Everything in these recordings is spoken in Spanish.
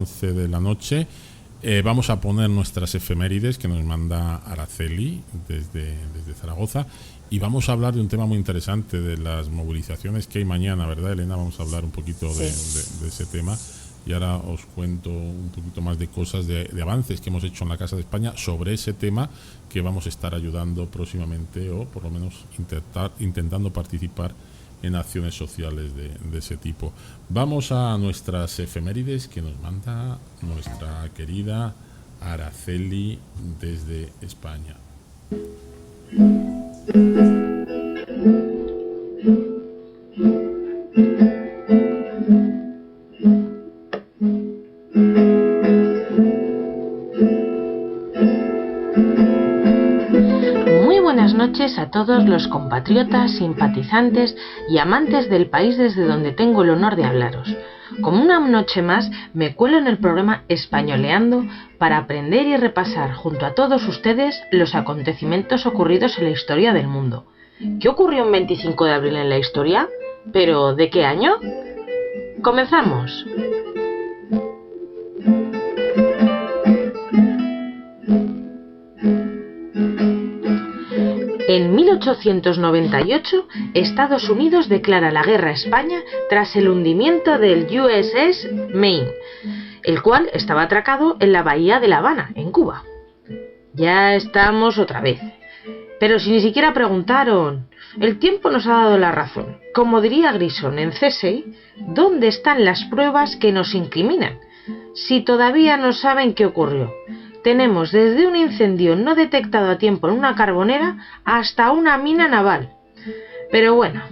11 de la noche. Vamos a poner nuestras efemérides que nos manda Araceli desde Zaragoza, y vamos a hablar de un tema muy interesante, de las movilizaciones que hay mañana, ¿verdad, Elena? Vamos a hablar un poquito de ese tema, y ahora os cuento un poquito más de cosas, de avances que hemos hecho en la Casa de España sobre ese tema, que vamos a estar ayudando próximamente, o por lo menos intentando participar en acciones sociales de ese tipo. Vamos a nuestras efemérides que nos manda nuestra querida Araceli desde España. Buenas noches a todos los compatriotas, simpatizantes y amantes del país desde donde tengo el honor de hablaros. Como una noche más, me cuelo en el programa Españoleando para aprender y repasar junto a todos ustedes los acontecimientos ocurridos en la historia del mundo. ¿Qué ocurrió un 25 de abril en la historia? ¿Pero de qué año? ¡Comenzamos! En 1898, Estados Unidos declara la guerra a España tras el hundimiento del USS Maine, el cual estaba atracado en la bahía de La Habana, en Cuba. Ya estamos otra vez. Pero si ni siquiera preguntaron, el tiempo nos ha dado la razón. Como diría Grison en CSI, ¿dónde están las pruebas que nos incriminan? Si todavía no saben qué ocurrió. Tenemos desde un incendio no detectado a tiempo en una carbonera hasta una mina naval. Pero bueno,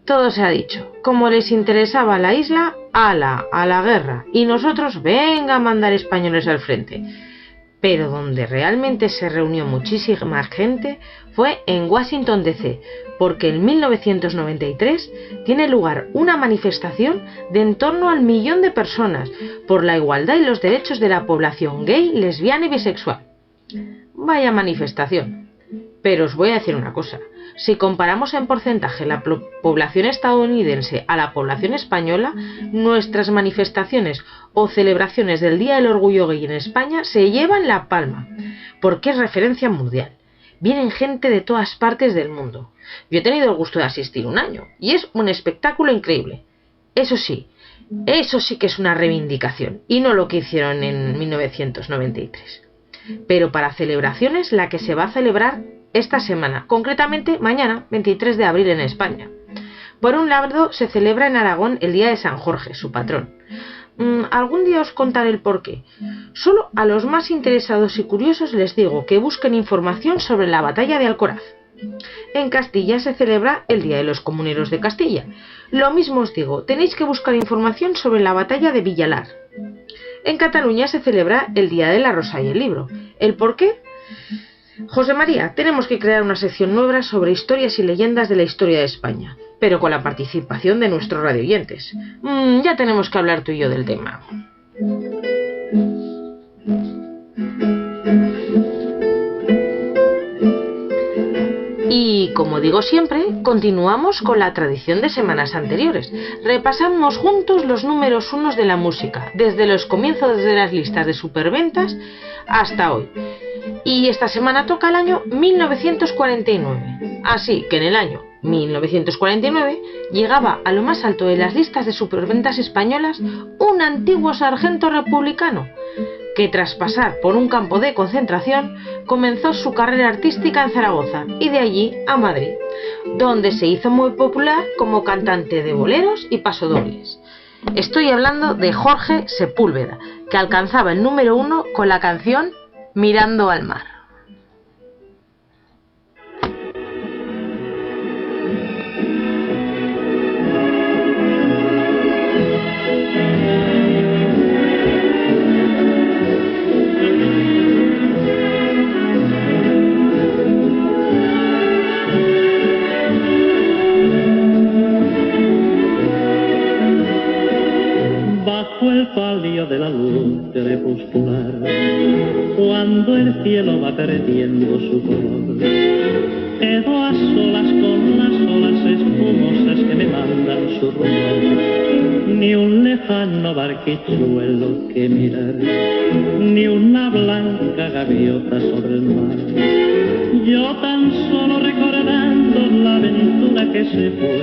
todo se ha dicho. Como les interesaba la isla, ¡hala! A la guerra. Y nosotros, venga a mandar españoles al frente. Pero donde realmente se reunió muchísima gente fue en Washington DC, porque en 1993 tiene lugar una manifestación de en torno al 1.000.000 de personas por la igualdad y los derechos de la población gay, lesbiana y bisexual. Vaya manifestación. Pero os voy a decir una cosa, si comparamos en porcentaje la población estadounidense a la población española, nuestras manifestaciones o celebraciones del Día del Orgullo Gay en España se llevan la palma, porque es referencia mundial. Vienen gente de todas partes del mundo. Yo he tenido el gusto de asistir un año, y es un espectáculo increíble. Eso sí que es una reivindicación, y no lo que hicieron en 1993. Pero para celebraciones, la que se va a celebrar esta semana, concretamente mañana, 23 de abril en España. Por un lado, se celebra en Aragón el Día de San Jorge, su patrón. Algún día os contaré el porqué. Solo a los más interesados y curiosos les digo que busquen información sobre la batalla de Alcoraz. En Castilla se celebra el Día de los Comuneros de Castilla. Lo mismo os digo, tenéis que buscar información sobre la batalla de Villalar. En Cataluña se celebra el Día de la Rosa y el Libro. ¿El por qué? José María, tenemos que crear una sección nueva sobre historias y leyendas de la historia de España, pero con la participación de nuestros radioyentes. Ya tenemos que hablar tú y yo del tema. Y, como digo siempre, continuamos con la tradición de semanas anteriores. Repasamos juntos los números unos de la música, desde los comienzos de las listas de superventas hasta hoy. Y esta semana toca el año 1949. Así que en el año 1949 llegaba a lo más alto de las listas de superventas españolas un antiguo sargento republicano, que tras pasar por un campo de concentración comenzó su carrera artística en Zaragoza y de allí a Madrid, donde se hizo muy popular como cantante de boleros y pasodobles. Estoy hablando de Jorge Sepúlveda, que alcanzaba el número 1 con la canción Mirando al mar. Bajo el palio de la luz crepuscular, cuando el cielo va perdiendo su color, quedo a solas con las olas espumosas que me mandan su rumor, ni un lejano barquichuelo que mirar, ni una blanca gaviota sobre el mar. Yo tan solo recordando la aventura que se fue,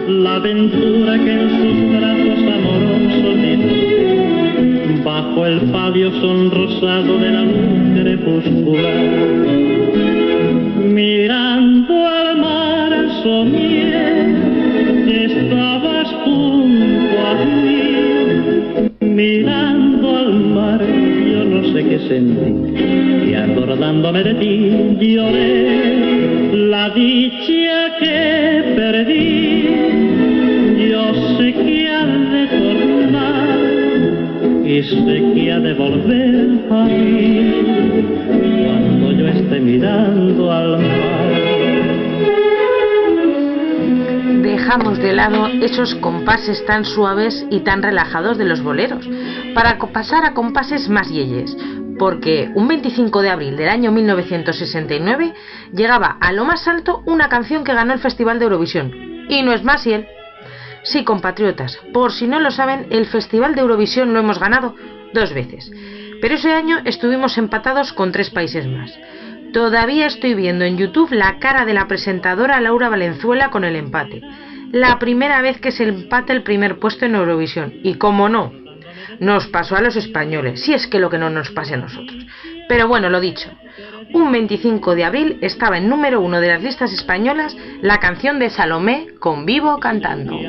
la aventura que en sus brazos amorosos disfruté, bajo el palio sonrosado de la luz crepuscular. Mirando al mar soñé que estabas junto a mí. Mirando al mar yo no sé qué sentí, y acordándome de ti lloré la dicha que perdí. Yo sé que ha de tornar y sé que ha de volver a mí cuando yo esté mirando al mar. Dejamos de lado esos compases tan suaves y tan relajados de los boleros para pasar a compases más yeyes, porque un 25 de abril del año 1969 llegaba a lo más alto una canción que ganó el Festival de Eurovisión, y no es más y él. Sí, compatriotas, por si no lo saben, el Festival de Eurovisión lo hemos ganado 2 veces, pero ese año estuvimos empatados con 3 países más. Todavía estoy viendo en YouTube la cara de la presentadora Laura Valenzuela con el empate. La primera vez que se empata el primer puesto en Eurovisión, y como no, nos pasó a los españoles, si es que lo que no nos pase a nosotros. Pero bueno, lo dicho, un 25 de abril estaba en número 1 de las listas españolas la canción de Salomé con Vivo cantando.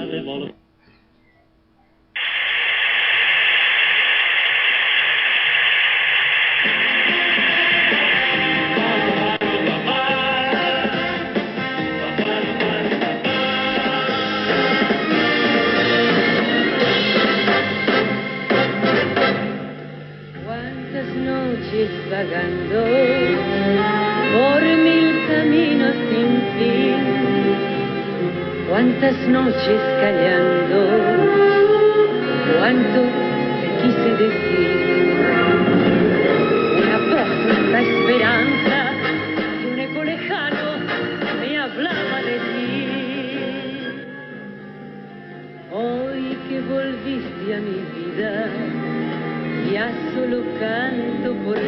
Vagando por 1000 caminos sin fin, cuántas noches callando, cuánto te quise decir, una profunda esperanza y un eco lejano me hablaba de ti. Hoy que volviste a mi vida, ya solo canto por ti.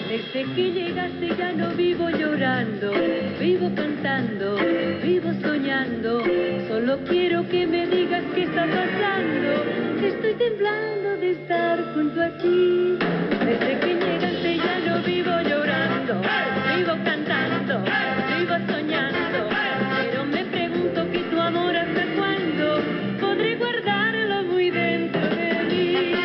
Desde que llegaste ya no vivo llorando, vivo cantando, vivo soñando. Solo quiero que me digas qué está pasando, que estoy temblando de estar junto a ti. Desde que llegaste ya no vivo llorando, vivo cantando, vivo soñando. Pero me pregunto que tu amor hasta cuándo podré guardarlo muy dentro de mí.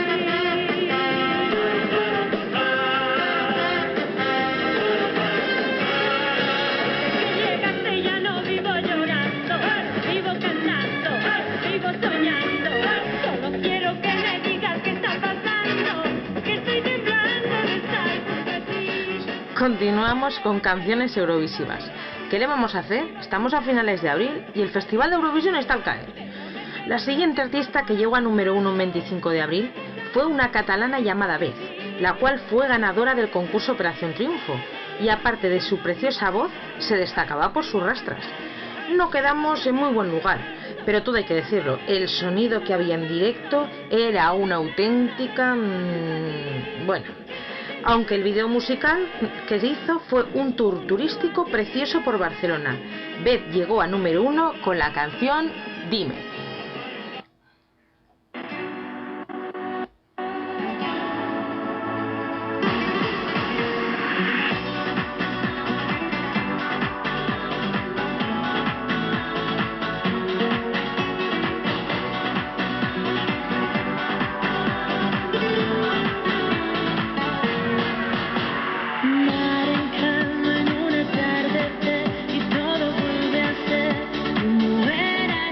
Desde que llegaste ya no vivo llorando, vivo cantando, vivo soñando. Solo quiero que me digas qué está pasando, que estoy temblando de estar junto a ti. Continuamos con canciones eurovisivas. ¿Qué le vamos a hacer? Estamos a finales de abril y el Festival de Eurovisión está al caer. La siguiente artista que llegó a número 1 el 25 de abril fue una catalana llamada Beth, la cual fue ganadora del concurso Operación Triunfo, y aparte de su preciosa voz, se destacaba por sus rastras. No quedamos en muy buen lugar, pero todo hay que decirlo, el sonido que había en directo era una auténtica... bueno... Aunque el video musical que se hizo fue un tour turístico precioso por Barcelona. Beth llegó a número 1 con la canción Dime. Y todo vuelve a ser como era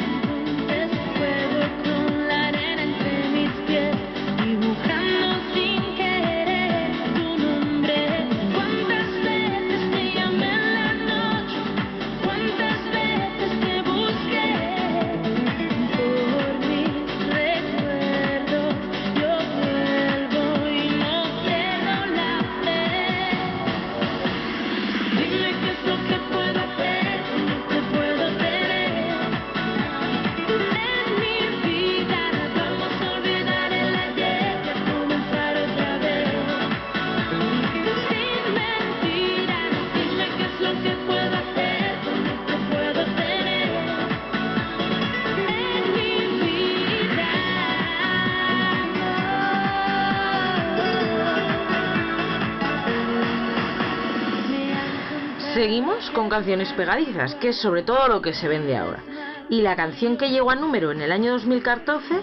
Seguimos con canciones pegadizas, que es sobre todo lo que se vende ahora. Y la canción que llegó a número en el año 2014,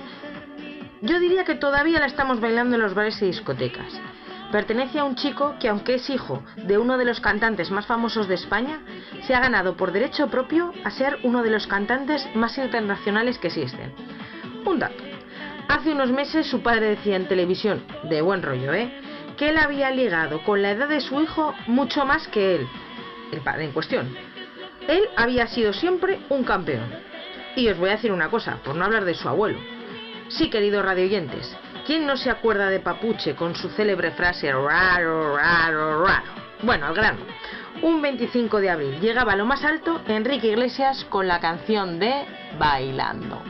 yo diría que todavía la estamos bailando en los bares y discotecas. Pertenece a un chico que, aunque es hijo de uno de los cantantes más famosos de España, se ha ganado por derecho propio a ser uno de los cantantes más internacionales que existen. Un dato. Hace unos meses su padre decía en televisión, de buen rollo, que él había ligado con la edad de su hijo mucho más que él, el padre en cuestión. Él había sido siempre un campeón. Y os voy a decir una cosa, por no hablar de su abuelo. Sí, queridos radioyentes, ¿quién no se acuerda de Papuche con su célebre frase raro, raro, raro? Bueno, al grano. Un 25 de abril llegaba a lo más alto Enrique Iglesias con la canción de Bailando.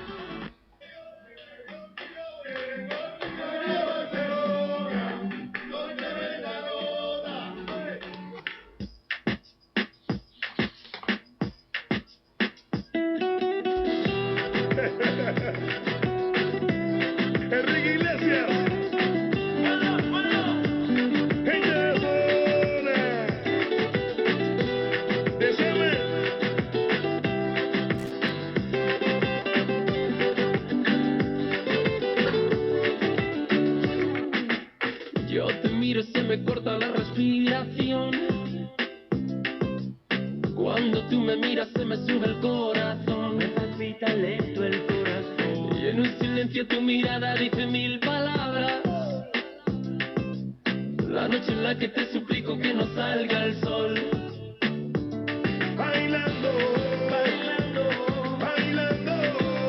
Enrique Iglesias, gente de zona, déjame. Yo te miro, se me corta la respiración. Cuando tú me miras, se me sube el corazón. Me palpita lento el corazón. Y en un silencio tu mirada dice mil palabras. La noche en la que te suplico que no salga el sol. Bailando, bailando, bailando,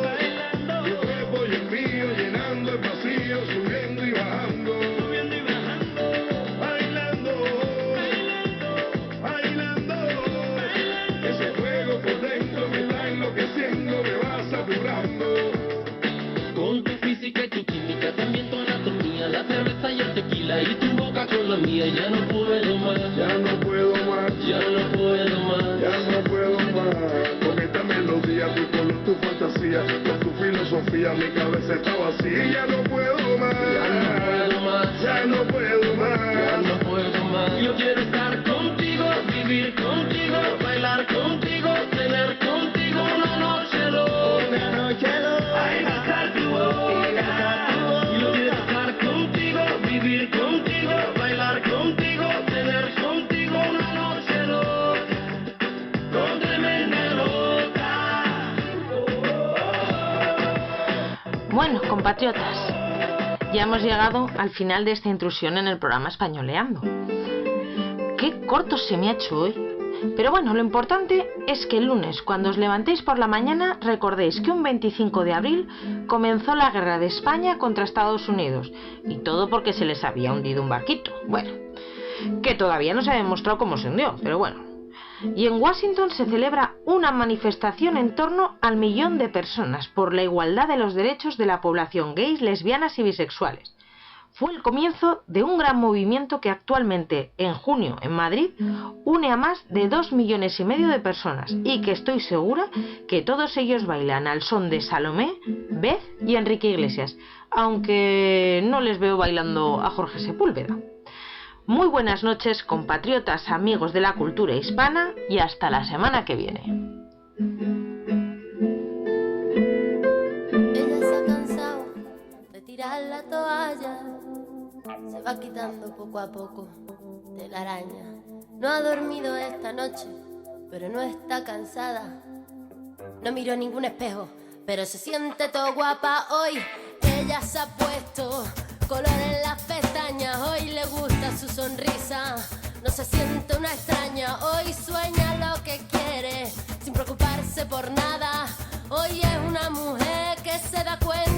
bailando. Tu cuerpo y el mío llenando el vacío, subiendo y bajando, subiendo y bajando. Bailando, bailando, bailando. Ese fuego por dentro me está enloqueciendo, me va saturando. Con tu física y tu química, también tu anatomía, la cerveza y el tequila y tu boca con la mía. Ya no puedo más, Ya no puedo más, ya no puedo más. ya no puedo más. Con esta melodía, tu color, tu fantasía, con tu filosofía, mi cabeza está vacía. Ya no puedo más, Ya no puedo más, ya no puedo más. ya no puedo más. Yo quiero estar contigo, vivir contigo, bailar contigo, tener contigo una noche loca. Ay, besar tu boca. Yo quiero estar contigo, vivir contigo, bailar contigo, tener contigo una noche loca, con tremenda loca. Bueno, compatriotas, ya hemos llegado al final de esta intrusión en el programa Españoleando. Qué corto se me ha hecho hoy. Pero bueno, lo importante es que el lunes, cuando os levantéis por la mañana, recordéis que un 25 de abril comenzó la guerra de España contra Estados Unidos. Y todo porque se les había hundido un barquito. Bueno, que todavía no se ha demostrado cómo se hundió, pero bueno. Y en Washington se celebra una manifestación en torno al 1.000.000 de personas por la igualdad de los derechos de la población gays, lesbianas y bisexuales. Fue el comienzo de un gran movimiento que actualmente, en junio, en Madrid, une a más de 2,5 millones de personas y que estoy segura que todos ellos bailan al son de Salomé, Beth y Enrique Iglesias, aunque no les veo bailando a Jorge Sepúlveda. Muy buenas noches, compatriotas, amigos de la cultura hispana, y hasta la semana que viene. Ella se ha cansado de tirar la toalla, se va quitando poco a poco de la araña. No ha dormido esta noche, pero no está cansada. No miró ningún espejo, pero se siente todo guapa hoy. Ella se ha puesto color en las pestañas, hoy le gusta su sonrisa. No se siente una extraña, hoy sueña lo que quiere, sin preocuparse por nada. Hoy es una mujer que se da cuenta